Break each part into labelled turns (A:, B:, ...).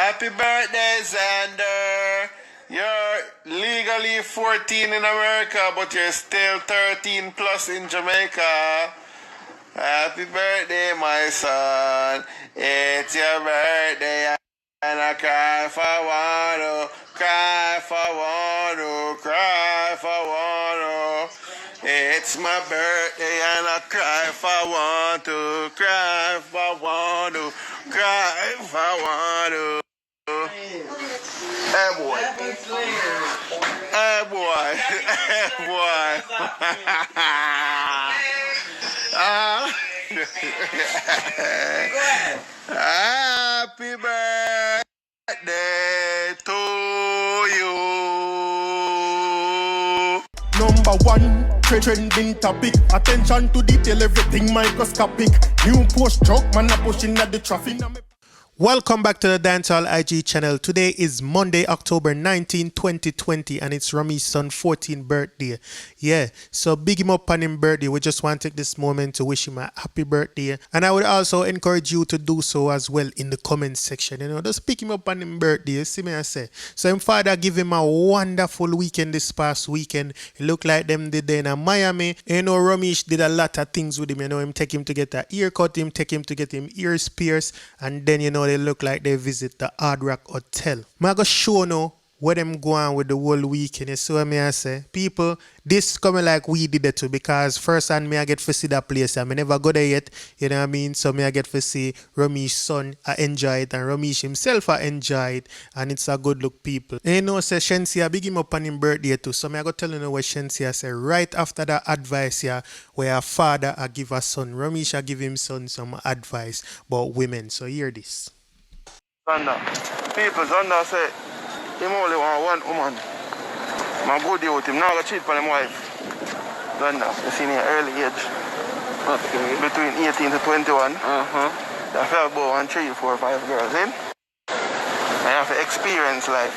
A: Happy birthday, Xander. You're legally 14 in America, but you're still 13 plus in Jamaica. Happy birthday, my son. It's your birthday, and I cry for water, cry for water, cry for water. It's my birthday, and I cry for water, cry for water, cry for water. Hey boy. Hey boy. Hey boy. Happy birthday to you.
B: Number one, trending topic. Attention to detail, everything microscopic. New post truck, man, a pushing at the traffic.
C: Welcome back to the Dancehall IG channel. Today is Monday, October 19, 2020, and it's Romeich's son's 14th birthday. Yeah, so big him up on his birthday. We just want to take this moment to wish him a happy birthday. And I would also encourage you to do so as well in the comment section. You know, just pick him up on his birthday. You see me I say. So his father give him a wonderful weekend this past weekend. It looked like them did there in Miami. You know, Romeich did a lot of things with him. You know, him take him to get a earcut, him take him to get him ears pierced, and then, you know, they look like they visit the Hard Rock Hotel. I'm going to show now where them go on with the whole weekend. You see what I say? People, this coming like we did it too, because first hand me I get to see that place. I never go there yet, you know what I mean? So me I get to see Romeich's son I enjoy it, and Romeich himself I enjoy it, and it's a good look, people. And you know, say Shensia big him up on his birthday too. So me I go tell you know what Shensia say right after that advice here, where a father I give a son, Romeich I give him son some advice about women. So hear this.
A: Xander. People, Xander say him only want one woman. My good youth, him now go cheat on him wife. Xander, you see me early age. Okay. Between 18 to 21. You have to have about 1, 3, 4, 5 girls in. And you have to experience life.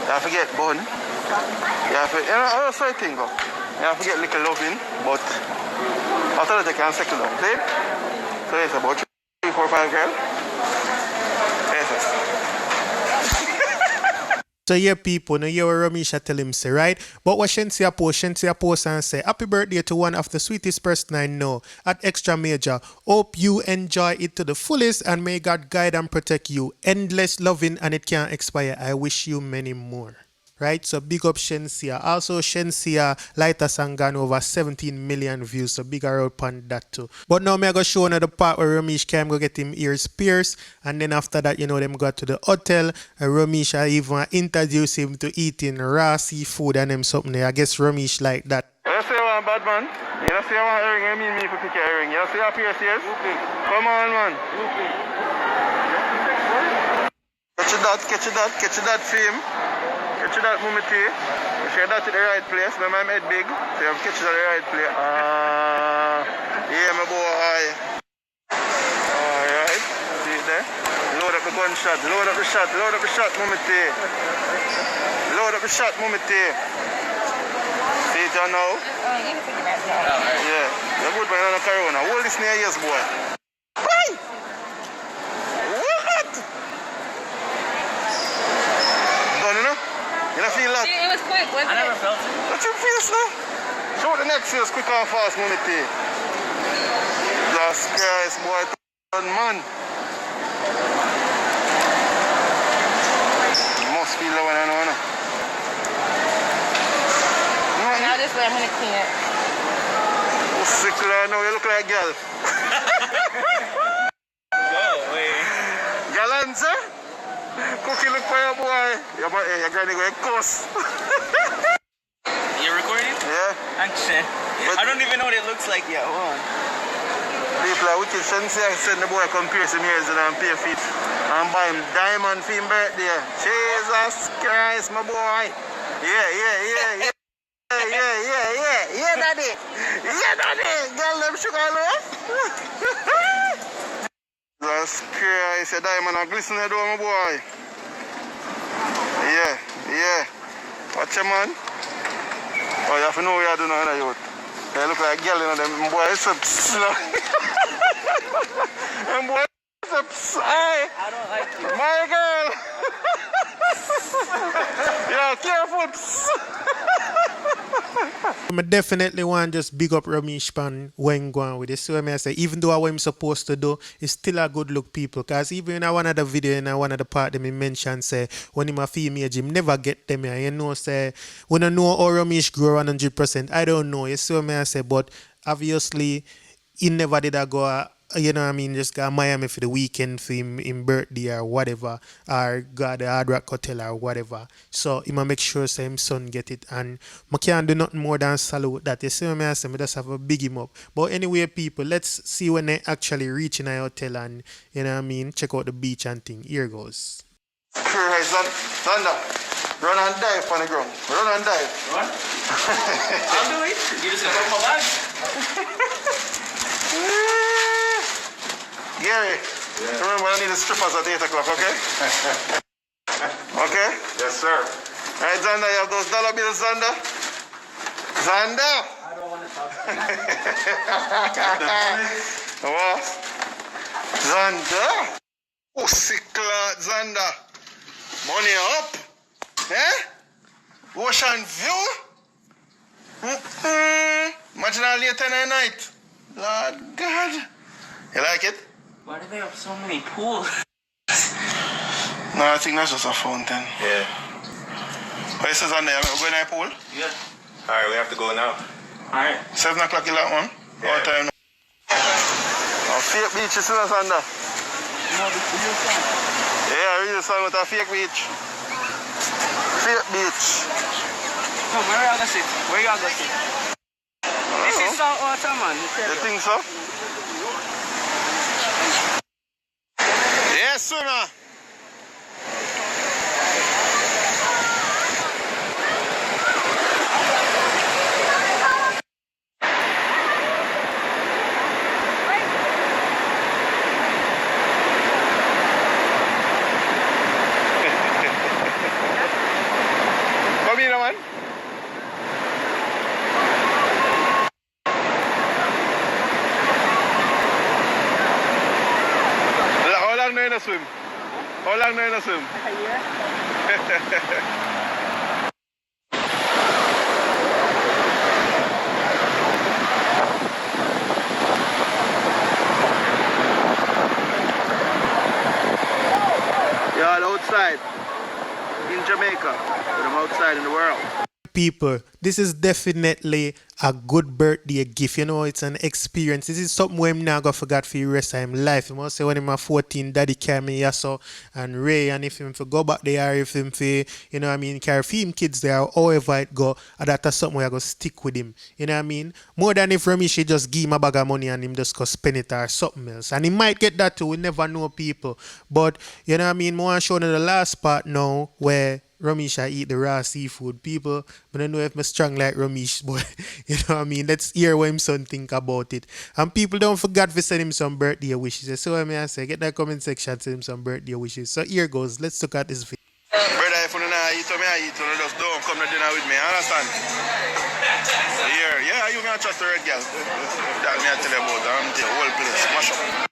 A: You have to get born. You have to, you know, how so I think go. You have to get little loving, but after that you can settle down. See? So it's about 3, 4, 5 girls.
C: So yeah, people, now you hear Romeich tell him say, right? But what Shensia post and say, happy birthday to one of the sweetest person I know at Extra Major. Hope you enjoy it to the fullest, and may God guide and protect you. Endless loving, and it can't expire. I wish you many more. Right, so big up Shensia. Also, Shensia lighter song gone over 17 million views, so big up on that too. But now me go show another part where Romeich came go get him ears pierced, and then after that, you know, them got to the hotel, and Romeich even introduced him to eating raw seafood and them something there. I guess Romeich like that.
A: You say one bad man? You say one earring, I mean me to pick your earring. You say your pierce ears? Come on, man. Catch you that film. Catch that moment here. If you're not at the right place, my head big, so you have to catch it at the right place. Yeah, my boy. Alright, see it there? Load up the gunshot, load up the shot, moment here. Load up the shot, moment here. See it now? Yeah, you're good man on the corona. Hold this near yes, boy. Bye! What? Done, you know? You don't feel that?
D: It was quick, wasn't it? I never felt it.
A: What's your face now? Show the next feels quick and fast, moment here. Jesus Christ, boy, man. You must feel that one, I know.
D: Now this way I'm gonna clean it.
A: Oh, sick right now, you look like a girl.
E: Go away.
A: Galanza? Cookie look for your boy. Your granny going cuss.
E: You're recording?
A: Yeah.
E: Action. I don't even know what it looks like yet. Hold on.
A: People are wicked. Shensia send the boy come pierce him ears and pay feet and buy him diamond for his birthday. Jesus Christ, my boy. Yeah, daddy. Yeah, daddy. Girl, them sugar loaf. Jesus Christ, a diamond a glisten the door, my boy. Yeah. Watch your man. Oh, you have to know what you're doing on the youth. They look like a girl, you know, them boys up. Them boys up. Hey.
E: I don't like you.
A: My girl. careful.
C: I definitely want just big up Romeich pan when going with this. So I say, even though what I'm supposed to do, it's still a good look, people. Because even in one of the video, in one of the part, them mention say, when him a female gym, never get them here. You know, say, when I know how Romeich grow 100%, I don't know. You see what I say? But obviously, he never did I go, you know what I mean, just go to Miami for the weekend for him in birthday or whatever, or go to the Hard Rock Hotel or whatever. So he might make sure say him son get it, and I can't do nothing more than salute that. You see what I say? I just have a big him up. But anyway, people, let's see when they actually reach in a hotel and, you know what I mean, check out the beach and thing. Here goes.
A: Hey, Zander, run and dive on the ground. Run and dive.
E: Run? I'll do it. You just gonna put my bag?
A: Gary, remember I need the strippers at 8 o'clock, okay? Okay?
F: Yes, sir.
A: All right, Zander, you have those dollar bills, Zander? Zander?
E: I don't want to talk.
A: What? Zander? Pussy clot, Zander. Money up. Eh? Ocean view? Imagine how late in the night. Lord God. You like it?
E: Why do they have so many pools?
A: No, I think that's just a fountain.
F: Yeah.
A: What is this on there? We're going to the pool?
E: Yeah.
F: All right, we have to go now.
E: Alright.
A: 7 o'clock you like one?
F: Yeah.
A: What time now? Oh, fake beach is in the sun there.
E: No, the real song.
A: Yeah, real song with a fake beach. Fake beach.
E: Come, where y'all gonna sit? Where y'all gonna sit? This is saltwater, man.
A: You think so? Yes, sooner. Come here, man. How long do you swim? How long do you swim? You're all outside in Jamaica, but I'm outside in the world.
C: People, this is definitely a good birthday gift. You know, it's an experience. This is something where I'm not gonna forget for the rest of my life. I must say when I'm 14, daddy carry me yasso and Ray, and if him for go back there, if him for, you know what I mean, carry him kids there, however it go, and that's something where I go stick with him. You know what I mean? More than if Romeich she just give him a bag of money and him just go spend it or something else. And he might get that too. We never know, people. But you know what I mean? I want to show you the last part now where Romeich I eat the raw seafood. People, I don't know if I'm strong like Romeich, but you know what I mean? Let's hear what him son think about it. And people, don't forget to send him some birthday wishes. So I mean, I say, get that comment section, send him some birthday wishes. So here goes. Let's look at this video.
A: Brother, if you don't eat, I eat, you just don't come to dinner with me, understand? Here, yeah, you can trust the red girl. That me I tell you about, I'm the whole place, mash up.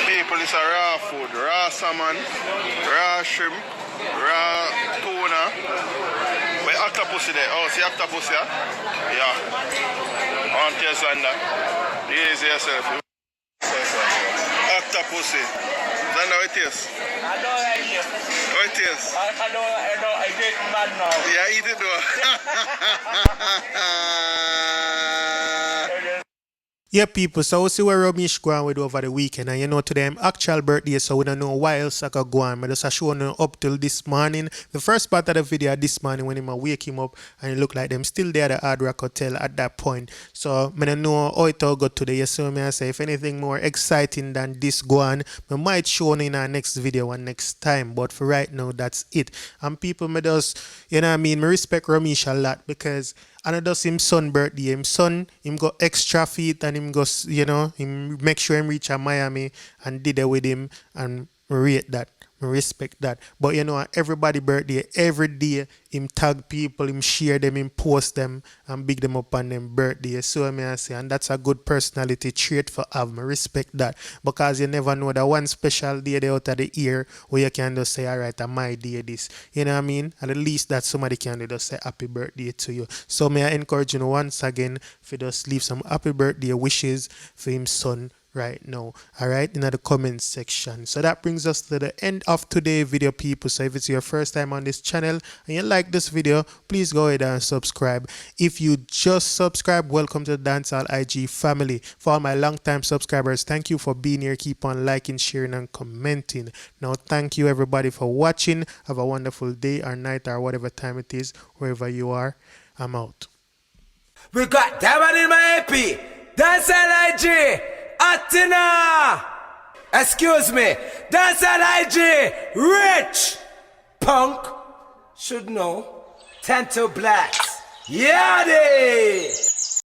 A: People, it's a raw food, raw salmon, raw shrimp, raw tuna. Wait, octopus there. Oh, see octopus here? Yeah. On taste on that. Easy yourself. Octopus. Then how it tastes?
E: I don't like it.
A: How it tastes?
E: I get mad now.
A: Yeah, eat it though.
C: Yeah, people, so we'll see where Romeich going with over the weekend. And you know, today I'm actual birthday, so we don't know why else I could go on. I just showing you up till this morning. The first part of the video this morning when I wake him up and it looked like them still there at the Hard Rock Hotel at that point. So I don't know how it all got today. You see me I say, if anything more exciting than this go on, I might show in our next video and next time. But for right now, that's it. And people, me just, you know what I mean, I respect Romeich a lot because and it does him son birthday. Him son, him go extra feet and him go, you know, him make sure him reach a Miami and did it with him and rate that. I respect that. But you know, everybody birthday, every day, him tag people, him share them, him post them, and big them up on them birthday. So I say, and that's a good personality trait for have. I respect that. Because you never know that one special day there out of the year where you can just say, all right, on my day this. You know what I mean? And at least that somebody can just say happy birthday to you. So may I encourage you once again for just leave some happy birthday wishes for him son right now, all right, in the comment section. So that brings us to the end of today's video, people. So if it's your first time on this channel and you like this video, please go ahead and subscribe. If you just subscribe, welcome to the Dancehall IG family. For all my long time subscribers, thank you for being here. Keep on liking, sharing, and commenting. Now thank you everybody for watching. Have a wonderful day or night or whatever time it is, wherever you are. I'm out.
F: We got that one in my AP. Dancehall IG. Atina! Excuse me. Dancehall IG. Rich. Punk. Should know. Tento Blacks. Yadi!